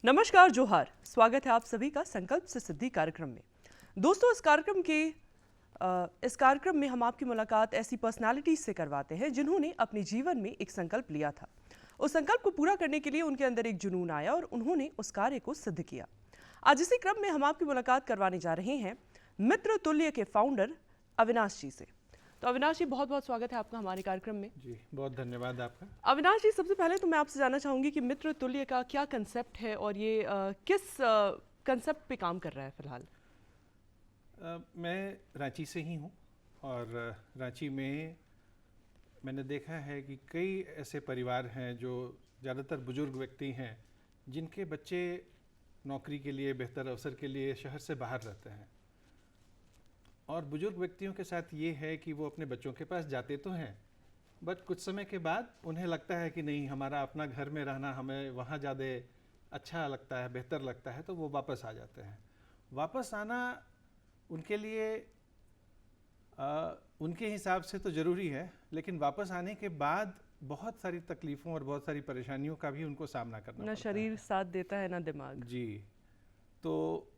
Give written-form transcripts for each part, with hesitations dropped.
नमस्कार, जोहार। स्वागत है आप सभी का संकल्प से सिद्धि कार्यक्रम में। दोस्तों, इस कार्यक्रम में हम आपकी मुलाकात ऐसी पर्सनालिटीज से करवाते हैं जिन्होंने अपने जीवन में एक संकल्प लिया था। उस संकल्प को पूरा करने के लिए उनके अंदर एक जुनून आया और उन्होंने उस कार्य को सिद्ध किया। आज इसी क्रम में हम आपकी मुलाकात करवाने जा रहे हैं मित्र तुल्य के फाउंडर अविनाश जी से। तो अविनाश जी, बहुत बहुत स्वागत है आपका हमारे कार्यक्रम में। जी, बहुत धन्यवाद आपका। अविनाश जी, सबसे पहले तो मैं आपसे जानना चाहूंगी कि मित्र तुल्य का क्या कंसेप्ट है और ये किस कंसेप्ट पे काम कर रहा है फिलहाल। मैं रांची से ही हूँ और रांची में मैंने देखा है कि कई ऐसे परिवार हैं जो ज़्यादातर बुजुर्ग व्यक्ति हैं जिनके बच्चे नौकरी के लिए, बेहतर अवसर के लिए शहर से बाहर रहते हैं। और बुजुर्ग व्यक्तियों के साथ ये है कि वो अपने बच्चों के पास जाते तो हैं, बट कुछ समय के बाद उन्हें लगता है कि नहीं, हमारा अपना घर में रहना हमें वहाँ ज़्यादा अच्छा लगता है, बेहतर लगता है, तो वो वापस आ जाते हैं। वापस आना उनके लिए उनके हिसाब से तो ज़रूरी है, लेकिन वापस आने के बाद बहुत सारी तकलीफ़ों और बहुत सारी परेशानियों का भी उनको सामना करना पड़ता है। ना शरीर साथ देता है ना दिमाग। जी, तो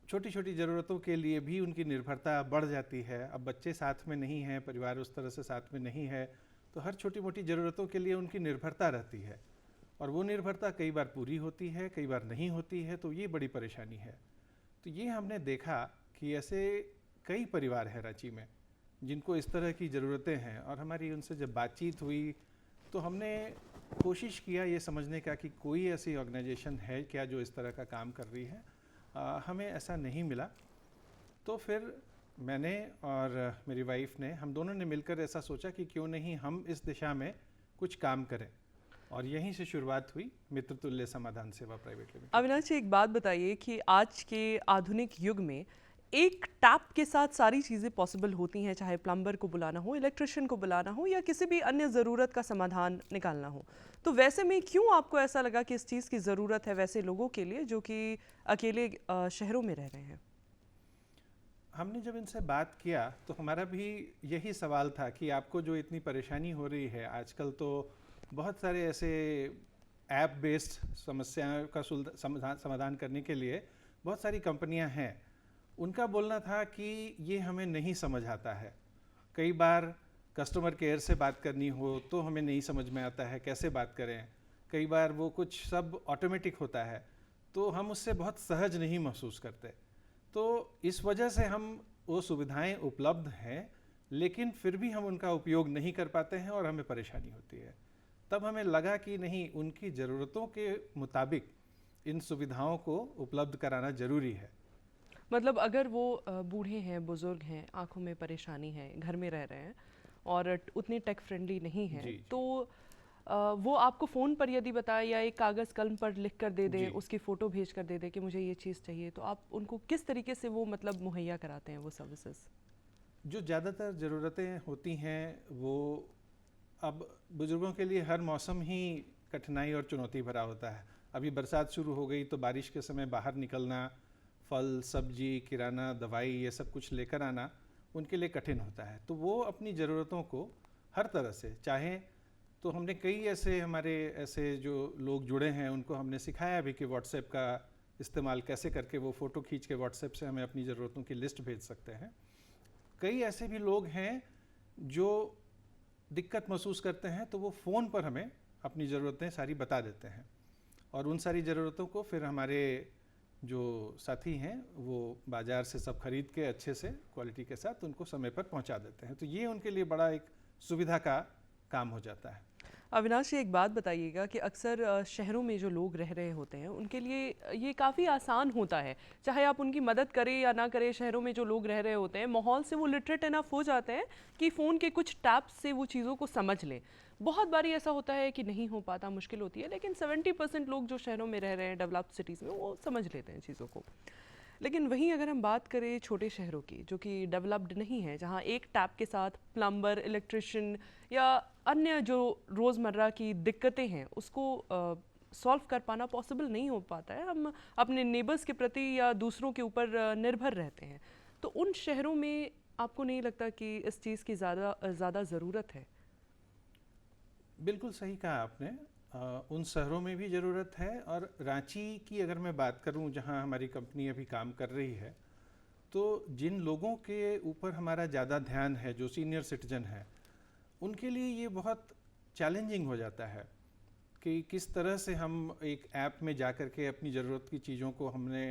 छोटी छोटी ज़रूरतों के लिए भी उनकी निर्भरता बढ़ जाती है। अब बच्चे साथ में नहीं हैं, परिवार उस तरह से साथ में नहीं है, तो हर छोटी मोटी ज़रूरतों के लिए उनकी निर्भरता रहती है और वो निर्भरता कई बार पूरी होती है, कई बार नहीं होती है, तो ये बड़ी परेशानी है। तो ये हमने देखा कि ऐसे कई परिवार हैं रांची में जिनको इस तरह की ज़रूरतें हैं, और हमारी उनसे जब बातचीत हुई तो हमने कोशिश किया ये समझने का कि कोई ऐसी ऑर्गेनाइजेशन है क्या जो इस तरह का काम कर रही है। हमें ऐसा नहीं मिला। तो फिर मैंने और मेरी वाइफ ने, हम दोनों ने मिलकर ऐसा सोचा कि क्यों नहीं हम इस दिशा में कुछ काम करें, और यहीं से शुरुआत हुई मित्र तुल्य समाधान सेवा प्राइवेट लिमिटेड। अविनाश जी, एक बात बताइए कि आज के आधुनिक युग में एक टैप के साथ सारी चीज़ें पॉसिबल होती हैं, चाहे प्लम्बर को बुलाना हो, इलेक्ट्रिशियन को बुलाना हो या किसी भी अन्य ज़रूरत का समाधान निकालना हो। तो वैसे में क्यों आपको ऐसा लगा कि इस चीज़ की ज़रूरत है वैसे लोगों के लिए जो कि अकेले शहरों में रह रहे हैं? हमने जब इनसे बात किया तो हमारा भी यही सवाल था कि आपको जो इतनी परेशानी हो रही है, आजकल तो बहुत सारे ऐसे ऐप बेस्ड समस्याओं का समाधान करने के लिए बहुत सारी कंपनियां हैं। उनका बोलना था कि ये हमें नहीं समझ आता है। कई बार कस्टमर केयर से बात करनी हो तो हमें नहीं समझ में आता है कैसे बात करें। कई बार वो कुछ सब ऑटोमेटिक होता है तो हम उससे बहुत सहज नहीं महसूस करते। तो इस वजह से हम वो सुविधाएं उपलब्ध हैं, लेकिन फिर भी हम उनका उपयोग नहीं कर पाते हैं और हमें परेशानी होती है। तब हमें लगा कि नहीं, उनकी ज़रूरतों के मुताबिक इन सुविधाओं को उपलब्ध कराना ज़रूरी है। मतलब अगर वो बूढ़े हैं, बुजुर्ग हैं, आंखों में परेशानी है, घर में रह रहे हैं और उतने टेक फ्रेंडली नहीं हैं, जी जी तो वो आपको फ़ोन पर यदि बताए या एक कागज़ कलम पर लिख कर दे दे, जी। उसकी फ़ोटो भेज कर दे दे कि मुझे ये चीज़ चाहिए, तो आप उनको किस तरीके से वो मतलब मुहैया कराते हैं वो सर्विसेज? जो ज़्यादातर ज़रूरतें होती हैं वो, अब बुज़ुर्गों के लिए हर मौसम ही कठिनाई और चुनौती भरा होता है। अभी बरसात शुरू हो गई तो बारिश के समय बाहर निकलना, फल सब्जी, किराना, दवाई, ये सब कुछ लेकर आना उनके लिए कठिन होता है। तो वो अपनी ज़रूरतों को हर तरह से चाहें, तो हमने कई हमारे ऐसे जो लोग जुड़े हैं उनको हमने सिखाया भी कि व्हाट्सएप का इस्तेमाल कैसे करके वो फ़ोटो खींच के व्हाट्सएप से हमें अपनी ज़रूरतों की लिस्ट भेज सकते हैं। कई ऐसे भी लोग हैं जो दिक्कत महसूस करते हैं तो वो फ़ोन पर हमें अपनी ज़रूरतें सारी बता देते हैं, और उन सारी ज़रूरतों को फिर हमारे जो साथी हैं वो बाज़ार से सब खरीद के अच्छे से क्वालिटी के साथ उनको समय पर पहुंचा देते हैं। तो ये उनके लिए बड़ा एक सुविधा का काम हो जाता है। अविनाश जी, एक बात बताइएगा कि अक्सर शहरों में जो लोग रह रहे होते हैं उनके लिए ये काफ़ी आसान होता है, चाहे आप उनकी मदद करें या ना करें। शहरों में जो लोग रह रहे होते हैं माहौल से वो लिटरेट इनफ हो जाते हैं कि फ़ोन के कुछ टैप्स से वो चीज़ों को समझ लें। बहुत बारी ऐसा होता है कि नहीं हो पाता, मुश्किल होती है, लेकिन 70% लोग जो शहरों में रह रहे हैं डेवलप्ड सिटीज़ में, वो समझ लेते हैं चीज़ों को। लेकिन वहीं अगर हम बात करें छोटे शहरों की जो कि डेवलप्ड नहीं है, जहाँ एक टैप के साथ प्लम्बर, इलेक्ट्रिशियन या अन्य जो रोज़मर्रा की दिक्कतें हैं उसको सॉल्व कर पाना पॉसिबल नहीं हो पाता है, हम अपने नेबर्स के प्रति या दूसरों के ऊपर निर्भर रहते हैं, तो उन शहरों में आपको नहीं लगता कि इस चीज़ की ज़्यादा ज़रूरत है? बिल्कुल सही कहा आपने। उन शहरों में भी ज़रूरत है, और रांची की अगर मैं बात करूं जहां हमारी कंपनी अभी काम कर रही है, तो जिन लोगों के ऊपर हमारा ज़्यादा ध्यान है, जो सीनियर सिटीजन है, उनके लिए ये बहुत चैलेंजिंग हो जाता है कि किस तरह से हम एक ऐप में जा कर के अपनी ज़रूरत की चीज़ों को हमने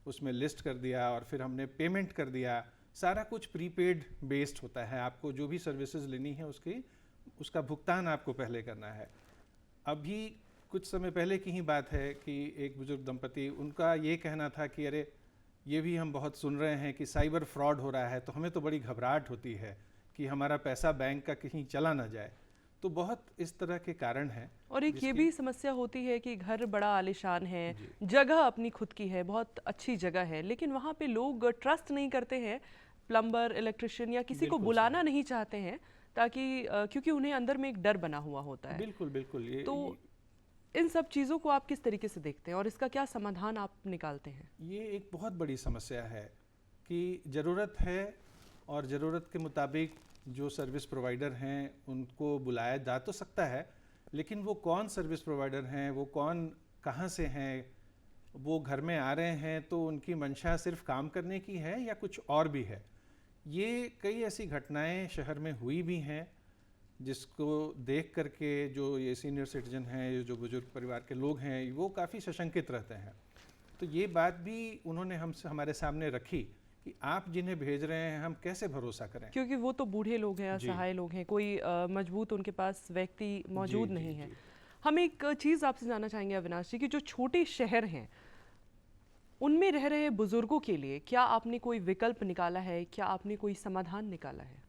उसमें लिस्ट कर दिया और फिर हमने पेमेंट कर दिया। सारा कुछ प्रीपेड बेस्ड होता है, आपको जो भी सर्विसेज लेनी है उसका भुगतान आपको पहले करना है। अभी कुछ समय पहले की ही बात है कि एक बुजुर्ग दंपति, उनका ये कहना था कि अरे ये भी हम बहुत सुन रहे हैं कि साइबर फ्रॉड हो रहा है, तो हमें तो बड़ी घबराहट होती है कि हमारा पैसा बैंक का कहीं चला ना जाए। तो बहुत इस तरह के कारण हैं। और एक ये भी समस्या होती है कि घर बड़ा आलीशान है, जी। जगह अपनी खुद की है, बहुत अच्छी जगह है, लेकिन वहाँ पे लोग ट्रस्ट नहीं करते हैं, प्लम्बर, इलेक्ट्रिशियन या किसी को बिल्कुल बुलाना सही। नहीं चाहते हैं, ताकि क्योंकि उन्हें अंदर में एक डर बना हुआ होता है। बिल्कुल बिल्कुल। तो इन सब चीज़ों को आप किस तरीके से देखते हैं और इसका क्या समाधान आप निकालते हैं? ये एक बहुत बड़ी समस्या है कि ज़रूरत है और ज़रूरत के मुताबिक जो सर्विस प्रोवाइडर हैं उनको बुलाया जा तो सकता है, लेकिन वो कौन सर्विस प्रोवाइडर हैं, वो कौन कहाँ से हैं, वो घर में आ रहे हैं तो उनकी मंशा सिर्फ काम करने की है या कुछ और भी है। ये कई ऐसी घटनाएं शहर में हुई भी हैं जिसको देख करके जो ये सीनियर सिटीजन हैं, ये जो बुजुर्ग परिवार के लोग हैं, वो काफ़ी सशंकित रहते हैं। तो ये बात भी उन्होंने हमारे सामने रखी कि आप जिन्हें भेज रहे हैं हम कैसे भरोसा करें, क्योंकि वो तो बूढ़े लोग हैं, असहाय लोग हैं, कोई मजबूत उनके पास व्यक्ति मौजूद जी, नहीं जी, है। जी। हम एक चीज़ आपसे जानना चाहेंगे अविनाश जी कि जो छोटे शहर हैं उनमें रह रहे बुजुर्गों के लिए क्या आपने कोई विकल्प निकाला है, क्या आपने कोई समाधान निकाला है?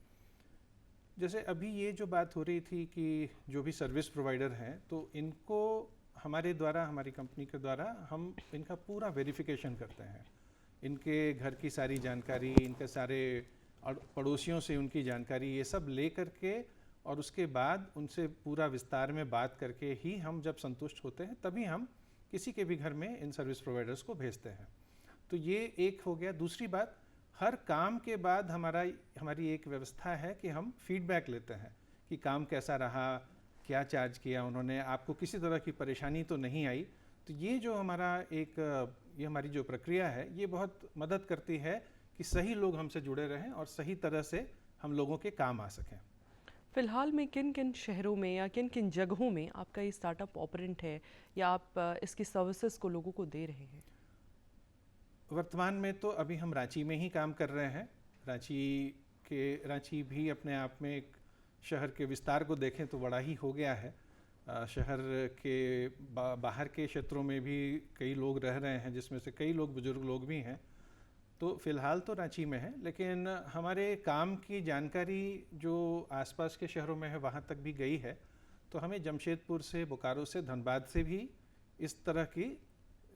जैसे अभी ये जो बात हो रही थी कि जो भी सर्विस प्रोवाइडर हैं, तो इनको हमारे द्वारा, हमारी कंपनी के द्वारा हम इनका पूरा वेरिफिकेशन करते हैं। इनके घर की सारी जानकारी, इनके सारे पड़ोसियों से उनकी जानकारी, ये सब ले करके और उसके बाद उनसे पूरा विस्तार में बात करके ही हम जब संतुष्ट होते हैं तभी हम किसी के भी घर में इन सर्विस प्रोवाइडर्स को भेजते हैं। तो ये एक हो गया। दूसरी बात, हर काम के बाद हमारी एक व्यवस्था है कि हम फीडबैक लेते हैं कि काम कैसा रहा, क्या चार्ज किया उन्होंने, आपको किसी तरह की परेशानी तो नहीं आई। तो ये जो ये हमारी जो प्रक्रिया है, ये बहुत मदद करती है कि सही लोग हमसे जुड़े रहें और सही तरह से हम लोगों के काम आ सकें। फिलहाल में किन किन शहरों में या किन किन जगहों में आपका ये स्टार्टअप ऑपरेंट है या आप इसकी सर्विसेज को लोगों को दे रहे हैं? वर्तमान में तो अभी हम रांची में ही काम कर रहे हैं। रांची भी अपने आप में एक शहर के विस्तार को देखें तो बड़ा ही हो गया है। शहर के बाहर के क्षेत्रों में भी कई लोग रह रहे हैं, जिसमें से कई लोग बुजुर्ग लोग भी हैं। तो फ़िलहाल तो रांची में है, लेकिन हमारे काम की जानकारी जो आसपास के शहरों में है वहाँ तक भी गई है। तो हमें जमशेदपुर से, बोकारो से, धनबाद से भी इस तरह की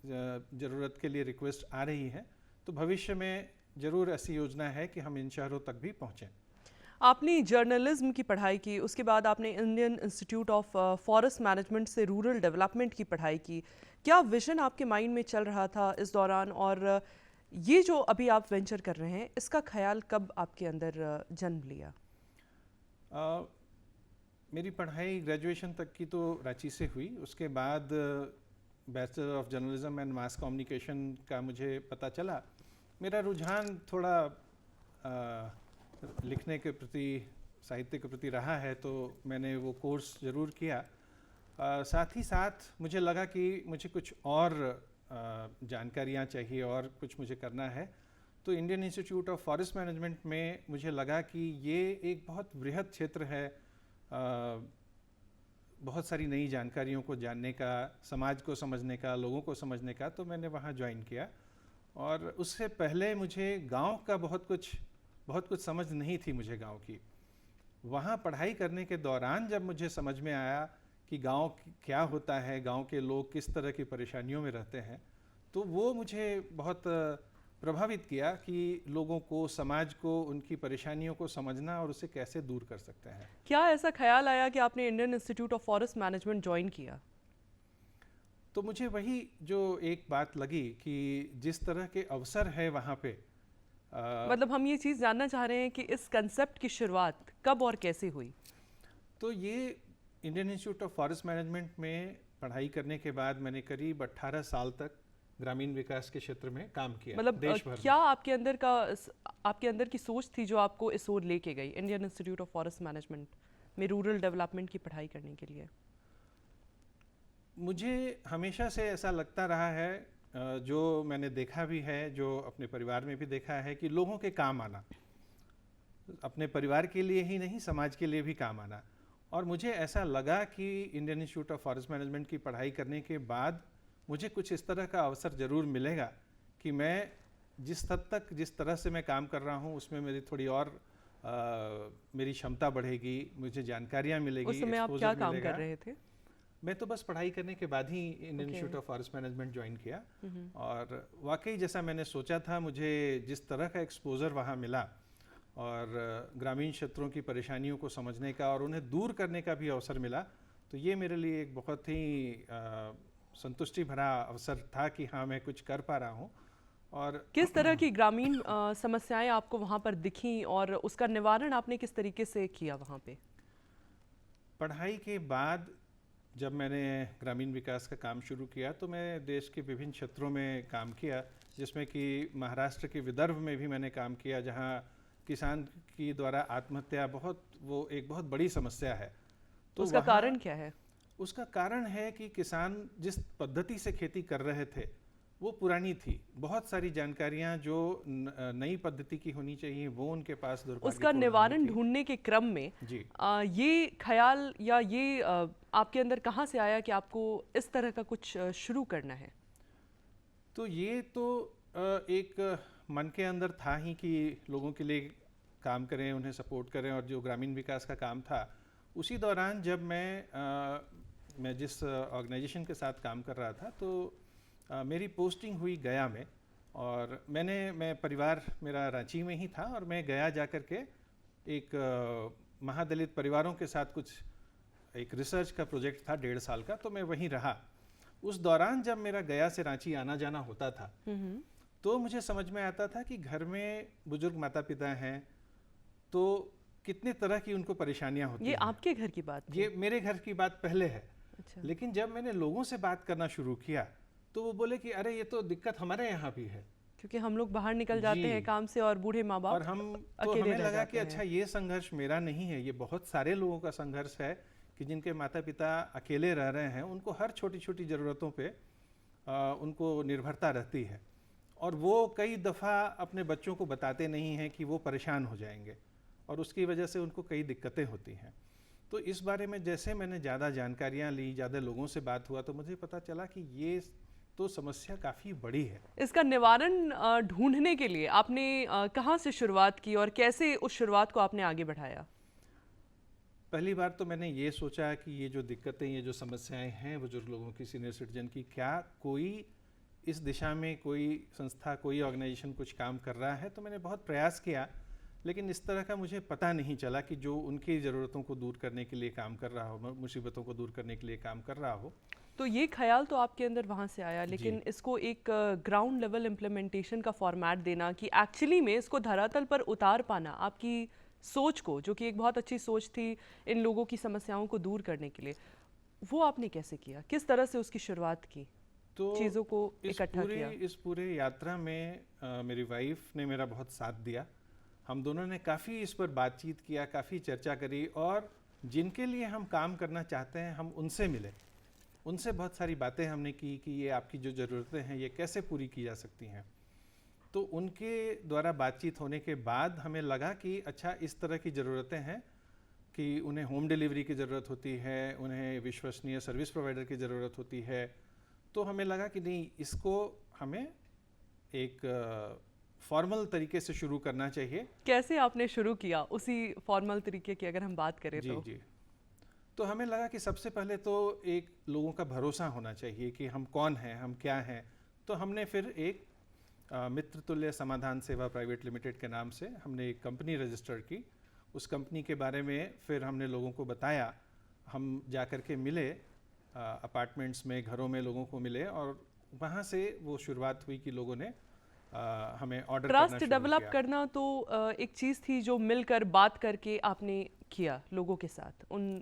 ज़रूरत के लिए रिक्वेस्ट आ रही है। तो भविष्य में ज़रूर ऐसी योजना है कि हम इन शहरों तक भी पहुँचें। आपने जर्नलिज्म की पढ़ाई की, उसके बाद आपने Indian Institute of Forest management से रूरल डेवलपमेंट की पढ़ाई की। क्या विजन आपके माइंड में चल रहा था इस दौरान, और ये जो अभी आप वेंचर कर रहे हैं इसका ख्याल कब आपके अंदर जन्म लिया? मेरी पढ़ाई ग्रेजुएशन तक की तो रांची से हुई। उसके बाद bachelor of journalism and mass communication का मुझे पता चला। मेरा रुझान थोड़ा लिखने के प्रति, साहित्य के प्रति रहा है, तो मैंने वो कोर्स ज़रूर किया। साथ ही साथ मुझे लगा कि मुझे कुछ और जानकारियाँ चाहिए और कुछ मुझे करना है। तो Indian Institute of Forest management में मुझे लगा कि ये एक बहुत बृहद क्षेत्र है, बहुत सारी नई जानकारियों को जानने का, समाज को समझने का, लोगों को समझने का। तो मैंने वहाँ ज्वाइन किया। और उससे पहले मुझे गांव का बहुत कुछ समझ नहीं थी मुझे गांव की। वहाँ पढ़ाई करने के दौरान जब मुझे समझ में आया कि गांव क्या होता है, गांव के लोग किस तरह की परेशानियों में रहते हैं, तो वो मुझे बहुत प्रभावित किया कि लोगों को, समाज को, उनकी परेशानियों को समझना और उसे कैसे दूर कर सकते हैं। क्या ऐसा ख्याल आया कि आपने Indian Institute of Forest Management join किया? तो मुझे वही जो एक बात लगी कि जिस तरह के अवसर है वहाँ पे, मतलब हम ये चीज़ जानना चाह रहे हैं कि इस कंसेप्ट की शुरुआत कब और कैसे हुई? तो ये Indian Institute of Forest management में पढ़ाई करने के बाद मैंने करीब 18 साल तक ग्रामीण विकास के क्षेत्र में काम किया, मतलब देश भर क्या आपके अंदर की सोच थी जो आपको इस ओर लेके गई Indian Institute of Forest management में रूरल डेवलपमेंट की पढ़ाई करने के लिए? मुझे हमेशा से ऐसा लगता रहा है, जो मैंने देखा भी है, जो अपने परिवार में भी देखा है, कि लोगों के काम आना, अपने परिवार के लिए ही नहीं समाज के लिए भी काम आना। और मुझे ऐसा लगा कि Indian Institute of Forest management की पढ़ाई करने के बाद मुझे कुछ इस तरह का अवसर ज़रूर मिलेगा कि मैं जिस हद तक जिस तरह से मैं काम कर रहा हूँ उसमें मेरी थोड़ी और मेरी क्षमता बढ़ेगी, मुझे जानकारियाँ मिलेगी। उस समय आप क्या काम कर रहे थे? मैं तो बस पढ़ाई करने के बाद ही Indian Institute of Forest Management join किया, और वाकई जैसा मैंने सोचा था, मुझे जिस तरह का एक्सपोजर वहाँ मिला और ग्रामीण क्षेत्रों की परेशानियों को समझने का और उन्हें दूर करने का भी अवसर मिला, तो ये मेरे लिए एक बहुत ही संतुष्टि भरा अवसर था कि हाँ, मैं कुछ कर पा रहा हूँ। और किस तरह की ग्रामीण समस्याएं आपको वहाँ पर दिखी और उसका निवारण आपने किस तरीके से किया वहाँ पे? पढ़ाई के बाद जब मैंने ग्रामीण विकास का काम शुरू किया तो मैं देश के विभिन्न क्षेत्रों में काम किया, जिसमें कि महाराष्ट्र के विदर्भ में भी मैंने काम किया, जहाँ किसान की द्वारा आत्महत्या एक बहुत बड़ी समस्या है। तो उसका कारण क्या है? उसका कारण है कि किसान जिस पद्धति से खेती कर रहे थे वो पुरानी थी। बहुत सारी जानकारियां जो नई पद्धति की होनी चाहिए वो उनके पास दुर्भाग्यपूर्ण उसका निवारण ढूंढने के क्रम में जी ये ख्याल या ये आपके अंदर कहाँ से आया कि आपको इस तरह का कुछ शुरू करना है? तो ये तो एक मन के अंदर था ही कि लोगों के लिए काम करें, उन्हें सपोर्ट करें, और जो ग्रामीण विकास का काम था उसी दौरान जब मैं जिस ऑर्गेनाइजेशन के साथ काम कर रहा था तो मेरी पोस्टिंग हुई गया में, और मैं परिवार मेरा रांची में ही था, और मैं गया जा कर के एक महादलित परिवारों के साथ एक रिसर्च का प्रोजेक्ट था 1.5 साल का, तो मैं वहीं रहा। उस दौरान जब मेरा गया से रांची आना जाना होता था तो मुझे समझ में आता था कि घर में बुजुर्ग माता पिता हैं तो कितने तरह की उनको परेशानियां होती हैं। ये आपके घर की बात थी? ये मेरे घर की बात पहले है। अच्छा। लेकिन जब मैंने लोगों से बात करना शुरू किया तो वो बोले कि अरे ये तो दिक्कत हमारे यहाँ भी है, क्योंकि हम लोग बाहर निकल जाते हैं काम से और बूढ़े माँ बाप और हमें लगा कि अच्छा ये संघर्ष मेरा नहीं है, ये बहुत सारे लोगों का संघर्ष है कि जिनके माता पिता अकेले रह रहे हैं, उनको हर छोटी छोटी ज़रूरतों पे उनको निर्भरता रहती है, और वो कई दफ़ा अपने बच्चों को बताते नहीं हैं कि वो परेशान हो जाएंगे, और उसकी वजह से उनको कई दिक्कतें होती हैं। तो इस बारे में जैसे मैंने ज़्यादा जानकारियाँ ली, ज़्यादा लोगों से बात हुआ, तो मुझे पता चला कि ये तो समस्या काफ़ी बड़ी है। इसका निवारण ढूंढने के लिए आपने कहाँ से शुरुआत की और कैसे उस शुरुआत को आपने आगे बढ़ाया? पहली बार तो मैंने ये सोचा कि ये जो दिक्कतें, ये जो समस्याएं हैं बुजुर्ग लोगों की, सीनियर सिटीजन की, क्या कोई इस दिशा में कोई संस्था, कोई ऑर्गेनाइजेशन कुछ काम कर रहा है। तो मैंने बहुत प्रयास किया, लेकिन इस तरह का मुझे पता नहीं चला कि जो उनकी ज़रूरतों को दूर करने के लिए काम कर रहा हो, मुसीबतों को दूर करने के लिए काम कर रहा हो। तो ये ख्याल तो आपके अंदर वहाँ से आया, लेकिन इसको एक ग्राउंड लेवल इम्प्लीमेंटेशन का फॉर्मेट देना, कि एक्चुअली में इसको धरातल पर उतार पाना, आपकी सोच को, जो कि एक बहुत अच्छी सोच थी इन लोगों की समस्याओं को दूर करने के लिए, वो आपने कैसे किया? किस तरह से उसकी शुरुआत की? तो चीज़ों को इकट्ठा किया? इस पूरे यात्रा में मेरी वाइफ ने मेरा बहुत साथ दिया। हम दोनों ने काफ़ी इस पर बातचीत किया, काफ़ी चर्चा करी, और जिनके लिए हम काम करना चाहते हैं हम उनसे मिले, उनसे बहुत सारी बातें हमने की कि ये आपकी जो ज़रूरतें हैं ये कैसे पूरी की जा सकती हैं। तो उनके द्वारा बातचीत होने के बाद हमें लगा कि अच्छा, इस तरह की ज़रूरतें हैं कि उन्हें होम डिलीवरी की ज़रूरत होती है, उन्हें विश्वसनीय सर्विस प्रोवाइडर की ज़रूरत होती है। तो हमें लगा कि नहीं, इसको हमें एक फॉर्मल तरीके से शुरू करना चाहिए। कैसे आपने शुरू किया उसी फॉर्मल तरीके की अगर हम बात करें? जी। तो हमें लगा कि सबसे पहले तो एक लोगों का भरोसा होना चाहिए कि हम कौन हैं, हम क्या हैं। तो हमने फिर एक मित्र तुल्य समाधान सेवा प्राइवेट लिमिटेड के नाम से हमने एक कंपनी रजिस्टर की। उस कंपनी के बारे में फिर हमने लोगों को बताया, हम जा कर के मिले अपार्टमेंट्स में, घरों में लोगों को मिले, और वहाँ से वो शुरुआत हुई कि लोगों ने हमें ऑर्डर करना शुरू ट्रस्ट डेवलप करना तो एक चीज़ थी जो मिलकर बात करके आपने किया लोगों के साथ, उन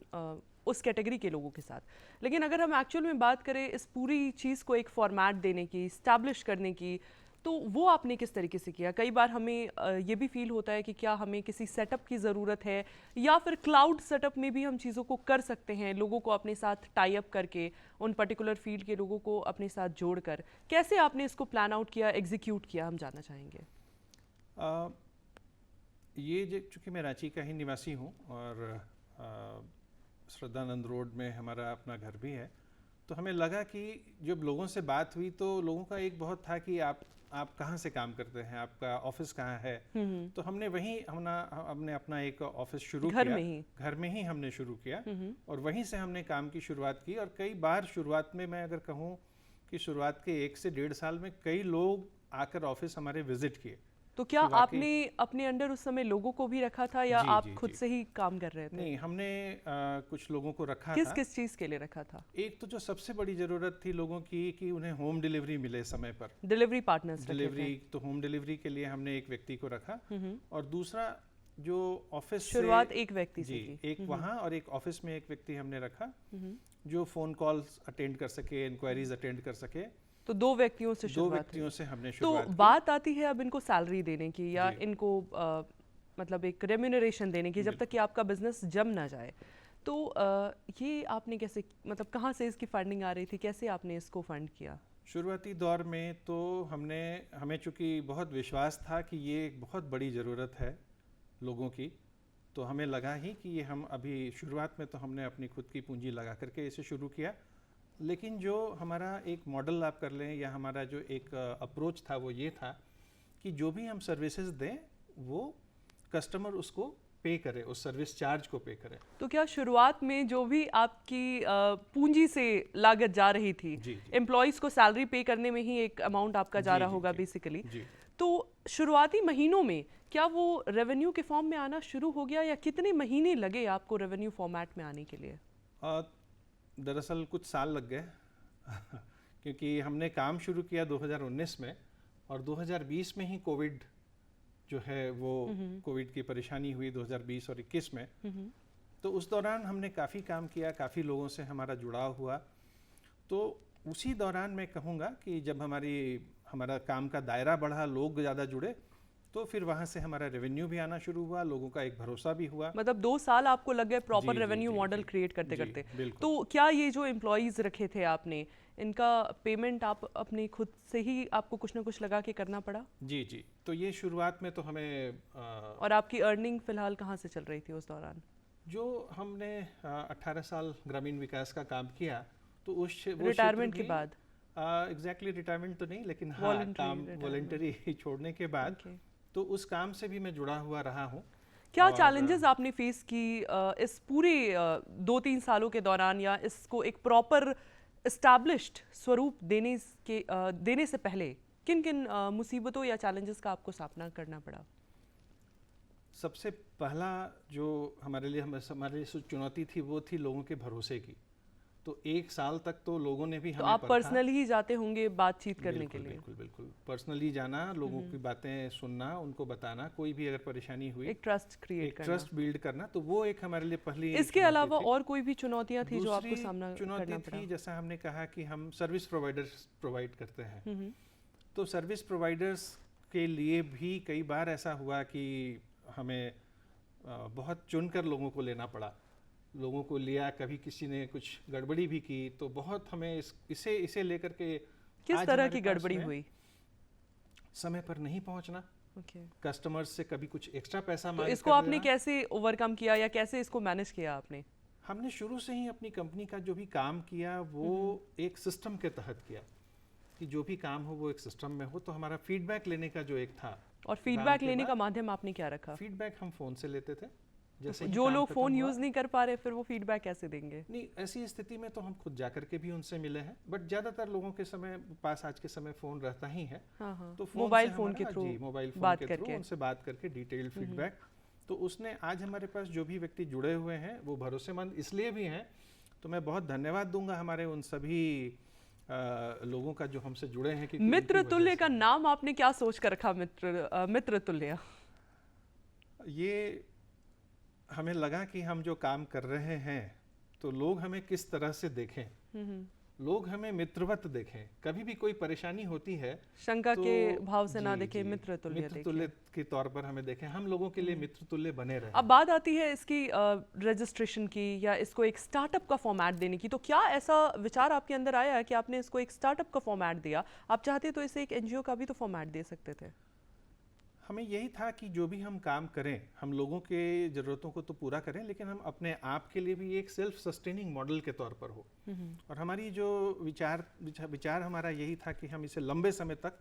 उस कैटेगरी के लोगों के साथ। लेकिन अगर हम एक्चुअल में बात करें इस पूरी चीज़ को एक फॉर्मेट देने की, इस्टेब्लिश करने की, तो वो आपने किस तरीके से किया? कई बार हमें ये भी फील होता है कि क्या हमें किसी सेटअप की ज़रूरत है, या फिर क्लाउड सेटअप में भी हम चीज़ों को कर सकते हैं, लोगों को अपने साथ टाई अप करके, उन पर्टिकुलर फील्ड के लोगों को अपने साथ जोड़कर। कैसे आपने इसको प्लान आउट किया, एग्जीक्यूट किया, हम जानना चाहेंगे। आ, ये चूँकि मैं रांची का ही निवासी हूँ और श्रद्धानंद रोड में हमारा अपना घर भी है, तो हमें लगा कि जब लोगों से बात हुई तो लोगों का एक बहुत था कि आप कहाँ से काम करते हैं, आपका ऑफिस कहाँ है। तो हमने हमने अपना एक ऑफिस शुरू किया, घर में ही हमने शुरू किया और वहीं से हमने काम की शुरुआत की। और कई बार शुरुआत में, मैं अगर कहूँ कि शुरुआत के 1 से 1.5 साल में कई लोग आकर ऑफिस हमारे विजिट किए। तो क्या आपने अपने अंडर उस समय लोगों को भी रखा था, या आप खुद से ही काम कर रहे थे? नहीं, हमने कुछ लोगों को रखा था। किस चीज़ के लिए रखा था? एक तो जो सबसे बड़ी ज़रूरत थी लोगों की कि उन्हें होम डिलीवरी मिले समय पर। डिलीवरी पार्टनर्स डिलीवरी, तो होम डिलीवरी के लिए हमने एक व्यक्ति को रखा। और दूसरा जो ऑफिस शुरुआत एक व्यक्ति से की। एक वहाँ और एक ऑफिस में एक व्यक्ति हमने रखा जो फ़ोन कॉल्स अटेंड कर सके, इंक्वायरीज अटेंड कर सके। तो 2 व्यक्तियों से शुरुआत से हमने शुरुआत तो बात आती है अब इनको सैलरी देने की, या इनको मतलब एक रेम्यूनरेशन देने की, जब तक कि आपका बिजनेस जम ना जाए। तो ये आपने कैसे, मतलब कहाँ से इसकी फंडिंग आ रही थी, कैसे आपने इसको फंड किया? शुरुआती दौर में तो हमें चूँकि बहुत विश्वास था कि ये एक बहुत बड़ी ज़रूरत है लोगों की, तो हमें लगा ही कि ये हम अभी शुरुआत में तो हमने अपनी खुद की पूंजी लगा करके इसे शुरू किया। लेकिन जो हमारा एक मॉडल आप कर लें, या हमारा जो एक अप्रोच था वो ये था कि जो भी हम सर्विसेज दें वो कस्टमर उसको पे करे, उस सर्विस चार्ज को पे करे। तो क्या शुरुआत में जो भी आपकी पूंजी से लागत जा रही थी, एम्प्लॉयज़ को सैलरी पे करने में ही एक अमाउंट आपका जा रहा होगा बेसिकली, तो शुरुआती महीनों में क्या वो रेवेन्यू के फॉर्म में आना शुरू हो गया, या कितने महीने लगे आपको रेवेन्यू फॉर्मेट में आने के लिए? दरअसल कुछ साल लग गए क्योंकि हमने काम शुरू किया 2019 में और 2020 में ही कोविड जो है वो कोविड की परेशानी हुई 2020 और 21 में। तो उस दौरान हमने काफ़ी काम किया, काफ़ी लोगों से हमारा जुड़ाव हुआ। तो उसी दौरान मैं कहूँगा कि जब हमारा काम का दायरा बढ़ा, लोग ज़्यादा जुड़े, तो फिर वहाँ से हमारा रेवेन्यू भी आना शुरू हुआ, लोगों का एक भरोसा भी हुआ। मतलब 2 साल आपको लग गए प्रॉपर रेवेन्यू मॉडल क्रिएट करते करते। तो क्या ये जो एम्प्लॉयज़ रखे थे आपने, इनका पेमेंट आप अपने खुद से ही आपको कुछ ना कुछ लगा के करना पड़ा? जी। तो ये शुरुआत में तो हमें और आपकी अर्निंग फिलहाल कहाँ से चल रही थी उस दौरान? जो हमने 18 साल ग्रामीण विकास का काम किया, तो उस रिटायरमेंट के बाद? एग्जैक्टली रिटायरमेंट तो नहीं, लेकिन हाँ, काम वॉलंटरी छोड़ने के बाद तो उस काम से भी मैं जुड़ा हुआ रहा हूँ। क्या चैलेंजेस आपने फेस की इस पूरे 2-3 सालों के दौरान, या इसको एक प्रॉपर एस्टैब्लिश्ड स्वरूप देने से पहले किन किन मुसीबतों या चैलेंजेस का आपको सामना करना पड़ा? सबसे पहला जो हमारे लिए चुनौती थी वो थी लोगों के भरोसे की। तो 1 साल तक तो लोगों ने भी हमें आप पर्सनली ही जाते होंगे बातचीत करने के लिए? बिल्कुल पर्सनली जाना, लोगों की बातें सुनना, उनको बताना, कोई भी अगर परेशानी हुई, एक ट्रस्ट क्रिएट करना, ट्रस्ट बिल्ड करना, तो वो एक हमारे लिए पहली। इसके अलावा और कोई भी चुनौतियां थी जो आपको सामना करना पड़ा? थी, जैसा हमने कहा कि हम सर्विस प्रोवाइडर्स प्रोवाइड करते हैं, तो सर्विस प्रोवाइडर्स के लिए भी कई बार ऐसा हुआ कि हमें बहुत चुनकर लोगों को लेना पड़ा। लोगों को लिया, कभी किसी ने कुछ गड़बड़ी भी की, तो बहुत हमें इसे लेकर के। किस तरह की गड़बड़ी हुई? समय पर नहीं पहुंचना, कस्टमर्स से कभी कुछ एक्स्ट्रा पैसा मांग। तो इसको आपने कैसे ओवरकम किया, या कैसे इसको मैनेज किया आपने? हमने शुरू से ही अपनी कंपनी का जो भी काम किया वो एक सिस्टम के तहत किया, कि जो भी काम हो वो एक सिस्टम में हो। तो हमारा फीडबैक लेने का जो एक था, और फीडबैक लेने का माध्यम आपने क्या रखा? फीडबैक हम फोन से लेते थे। जैसे जो लोग फोन यूज नहीं कर पा रहे, फिर वो फीडबैक कैसे देंगे? नहीं, ऐसी स्थिति में तो हम खुद जाकर के भी उनसे मिले हैं, बट ज्यादातर लोगों के पास आज के समय फोन रहता ही है। तो मोबाइल फोन के थ्रू उनसे बात करके डिटेल्ड फीडबैक। तो उसने आज हमारे पास जो भी व्यक्ति जुड़े हुए हैं वो भरोसेमंद इसलिए भी हैं, तो मैं बहुत धन्यवाद दूंगा हमारे उन सभी लोगों का जो हमसे जुड़े हैं। कि मित्र तुल्य का नाम आपने क्या सोच कर रखा, मित्र तुल्य? ये हमें लगा कि हम जो काम कर रहे हैं तो लोग हमें किस तरह से देखें, लोग हमें मित्रवत देखें। कभी भी कोई परेशानी होती है शंका तो के भाव से ना जी, देखें, जी, मित्र तुल्य मित्र देखें। तुल्य के तौर पर हमें देखें, हम लोगों के लिए मित्र तुल्य बने रहें। अब बात आती है इसकी रजिस्ट्रेशन की या इसको एक स्टार्टअप का फॉर्मेट देने की, तो क्या ऐसा विचार आपके अंदर आया कि आपने इसको एक स्टार्टअप का फॉर्मेट दिया? आप चाहते तो इसे एक एनजीओ का भी तो फॉर्मेट दे सकते थे। हमें यही था कि जो भी हम काम करें, हम लोगों के ज़रूरतों को तो पूरा करें, लेकिन हम अपने आप के लिए भी एक सेल्फ सस्टेनिंग मॉडल के तौर पर हो। और हमारी जो विचार हमारा यही था कि हम इसे लंबे समय तक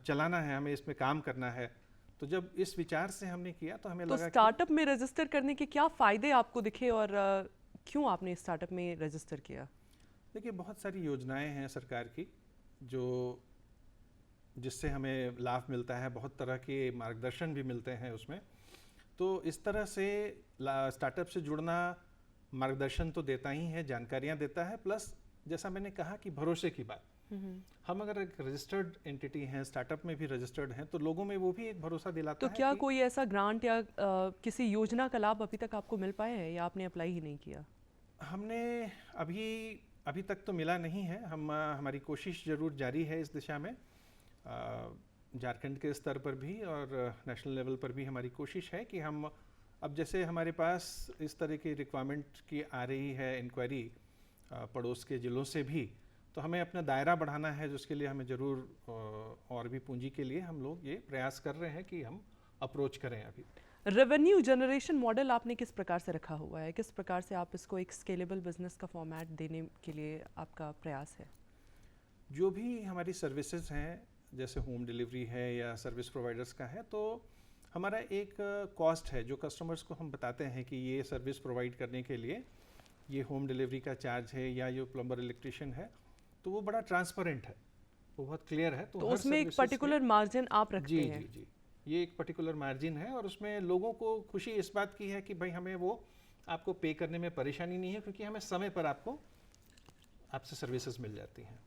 चलाना है, हमें इसमें काम करना है। तो जब इस विचार से हमने किया तो हमें तो लगा कि स्टार्टअप में रजिस्टर करने के क्या फ़ायदे आपको दिखे और क्यों आपने स्टार्टअप में रजिस्टर किया? देखिए, बहुत सारी योजनाएं हैं सरकार की जो जिससे हमें लाभ मिलता है, बहुत तरह के मार्गदर्शन भी मिलते हैं उसमें। तो इस तरह से स्टार्टअप से जुड़ना मार्गदर्शन तो देता ही है, जानकारियां देता है, प्लस जैसा मैंने कहा कि भरोसे की बात। हम अगर एक रजिस्टर्ड एंटिटी हैं, स्टार्टअप में भी रजिस्टर्ड हैं, तो लोगों में वो भी एक भरोसा दिलाता तो है क्या कि कोई ऐसा ग्रांट या किसी योजना का लाभ अभी तक आपको मिल पाया है या आपने अप्लाई ही नहीं किया? हमने अभी तक तो मिला नहीं है। हमारी कोशिश जरूर जारी है इस दिशा में। झारखंड के स्तर पर भी और नेशनल लेवल पर भी हमारी कोशिश है कि हम अब जैसे हमारे पास इस तरह की रिक्वायरमेंट की आ रही है इंक्वायरी पड़ोस के ज़िलों से भी, तो हमें अपना दायरा बढ़ाना है, जिसके लिए हमें ज़रूर और भी पूंजी के लिए हम लोग ये प्रयास कर रहे हैं कि हम अप्रोच करें। अभी रेवेन्यू जनरेशन मॉडल आपने किस प्रकार से रखा हुआ है? किस प्रकार से आप इसको एक स्केलेबल बिजनेस का फॉर्मेट देने के लिए आपका प्रयास है? जो भी हमारी सर्विसेज हैं, जैसे होम डिलीवरी है या सर्विस प्रोवाइडर्स का है, तो हमारा एक कॉस्ट है जो कस्टमर्स को हम बताते हैं कि ये सर्विस प्रोवाइड करने के लिए ये होम डिलीवरी का चार्ज है या जो प्लम्बर इलेक्ट्रिशियन है, तो वो बड़ा ट्रांसपेरेंट है, वो बहुत क्लियर है। तो हर उसमें एक services पर्टिकुलर मार्जिन आप रखते जी हैं? जी जी, ये एक पर्टिकुलर मार्जिन है और उसमें लोगों को खुशी इस बात की है कि भाई हमें वो आपको पे करने में परेशानी नहीं है, क्योंकि हमें समय पर आपसे सर्विसेज मिल जाती हैं।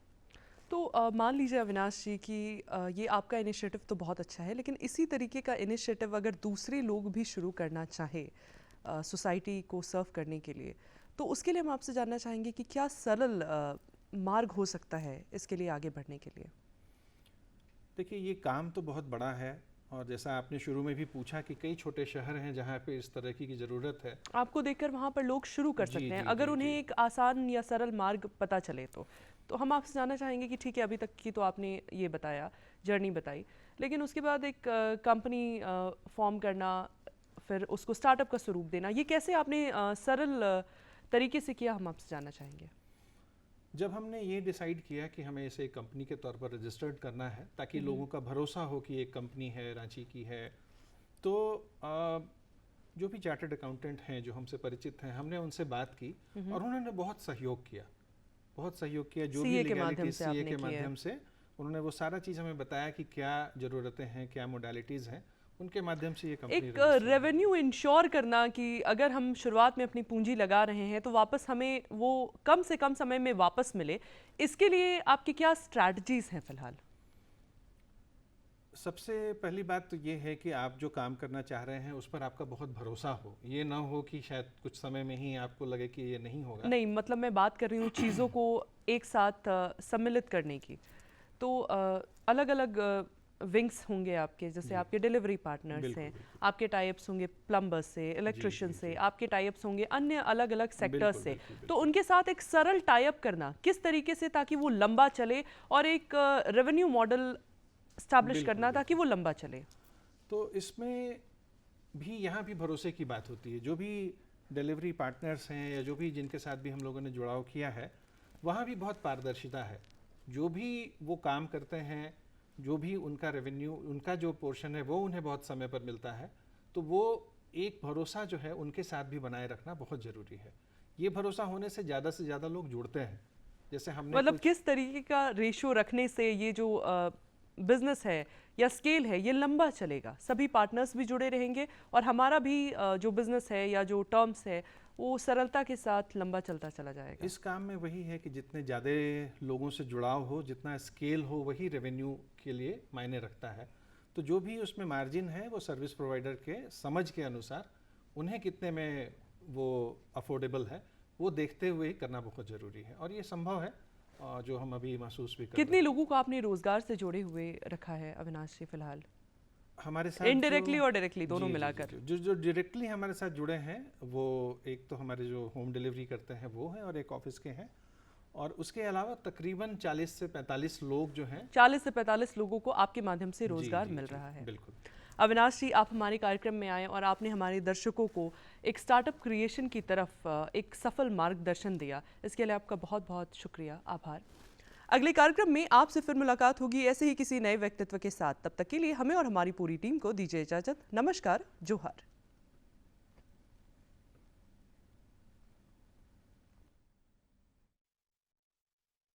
तो मान लीजिए अविनाश जी कि ये आपका इनिशिएटिव तो बहुत अच्छा है, लेकिन इसी तरीके का इनिशिएटिव अगर दूसरे लोग भी शुरू करना चाहे सोसाइटी को सर्व करने के लिए, तो उसके लिए हम आपसे जानना चाहेंगे कि क्या सरल मार्ग हो सकता है इसके लिए आगे बढ़ने के लिए? देखिए, ये काम तो बहुत बड़ा है और जैसा आपने शुरू में भी पूछा कि कई छोटे शहर हैं जहाँ पे इस तरह की ज़रूरत है। आपको देखकर वहाँ पर लोग शुरू कर जी सकते हैं जी अगर जी उन्हें जी। एक आसान या सरल मार्ग पता चले तो हम आपसे जानना चाहेंगे कि ठीक है, अभी तक की तो आपने ये बताया, जर्नी बताई, लेकिन उसके बाद एक कंपनी फॉर्म करना, फिर उसको स्टार्टअप का स्वरूप देना, ये कैसे आपने सरल तरीके से किया, हम आपसे जानना चाहेंगे। जब हमने ये डिसाइड किया कि हमें इसे एक कंपनी के तौर पर रजिस्टर्ड करना है ताकि लोगों का भरोसा हो कि एक कंपनी है, रांची की है, तो जो भी चार्टर्ड अकाउंटेंट हैं जो हमसे परिचित हैं, हमने उनसे बात की और उन्होंने बहुत सहयोग किया, बहुत सहयोग किया। जो भी सीए के माध्यम लीगैलिटी से सीए आपने के किया है। माध्यम से उन्होंने वो सारा चीज़ हमें बताया कि क्या ज़रूरतें हैं, क्या मोडालिटीज़ हैं, उनके माध्यम से ये कंपनी एक रजिस्टर्ड हुई। रेवेन्यू इंश्योर करना कि अगर हम शुरुआत में अपनी पूंजी लगा रहे हैं तो वापस हमें वो कम से कम समय में वापस मिले, इसके लिए आपकी क्या स्ट्रैटेजीज हैं फिलहाल? सबसे पहली बात तो ये है कि आप जो काम करना चाह रहे हैं उस पर आपका बहुत भरोसा हो, ये ना हो कि शायद कुछ समय में ही आपको लगे कि ये नहीं होगा। नहीं, मतलब मैं बात कर रही हूँ चीज़ों को एक साथ सम्मिलित करने की। तो अलग अलग विंग्स होंगे आपके, जैसे जी, आपके डिलीवरी पार्टनर्स बिल्कुल हैं, बिल्कुल। आपके टाइप्स होंगे प्लम्बर्स से, जी इलेक्ट्रिशियन जी से, जी, आपके टाइप्स होंगे अन्य अलग अलग सेक्टर्स बिल्कुल से। बिल्कुल तो बिल्कुल। उनके साथ एक सरल टाइप करना किस तरीके से, ताकि वो लंबा चले, और एक रेवेन्यू मॉडल स्टैब्लिश बिल्कुल करना ताकि बिल्कुल। वो लंबा चले। तो इसमें भी यहाँ भी भरोसे की बात होती है। जो भी डिलीवरी पार्टनर्स हैं या जो भी जिनके साथ भी हम लोगों ने जुड़ाव किया है, वहाँ भी बहुत पारदर्शिता है। जो भी वो काम करते हैं, जो भी उनका रेवेन्यू, उनका जो पोर्शन है वो उन्हें बहुत समय पर मिलता है। तो वो एक भरोसा जो है उनके साथ भी बनाए रखना बहुत ज़रूरी है। ये भरोसा होने से ज़्यादा लोग जुड़ते हैं। जैसे हमने मतलब कुछ किस तरीके का रेशियो रखने से ये जो बिजनेस है या स्केल है ये लंबा चलेगा, सभी पार्टनर्स भी जुड़े रहेंगे और हमारा भी जो बिजनेस है या जो टर्म्स है वो सरलता के साथ लंबा चलता चला जाएगा? इस काम में वही है कि जितने ज़्यादा लोगों से जुड़ाव हो, जितना स्केल हो, वही रेवेन्यू के लिए मायने रखता है। तो जो भी उसमें मार्जिन है वो सर्विस प्रोवाइडर के समझ के अनुसार उन्हें कितने में वो अफोर्डेबल है, वो देखते हुए ही करना बहुत ज़रूरी है और ये संभव है, जो हम अभी महसूस भी कर कितने रहे लोगों को आपने रोजगार से जोड़े हुए रखा है अविनाश जी फिलहाल? हैं। हमारे साथ इनडायरेक्टली और डायरेक्टली दोनों जी, जी, मिलाकर। जी, जो जो डायरेक्टली हमारे साथ जुड़े हैं वो एक तो हमारे जो होम डिलीवरी करते हैं वो हैं और एक ऑफिस के हैं, और उसके अलावा तकरीबन 40 से 45 लोग जो हैं। 40 से 45 लोगों को आपके माध्यम से जी, रोजगार जी, मिल जी, रहा है। बिल्कुल। अविनाश जी, आप हमारे कार्यक्रम में आए और आपने हमारे दर्शकों को एक स्टार्टअप क्रिएशन की तरफ एक सफल मार्गदर्शन दिया, इसके लिए आपका बहुत बहुत शुक्रिया, आभार। अगले कार्यक्रम में आपसे फिर मुलाकात होगी ऐसे ही किसी नए व्यक्तित्व के साथ। तब तक के लिए हमें और हमारी पूरी टीम को दीजिए इजाजत। नमस्कार, जोहार।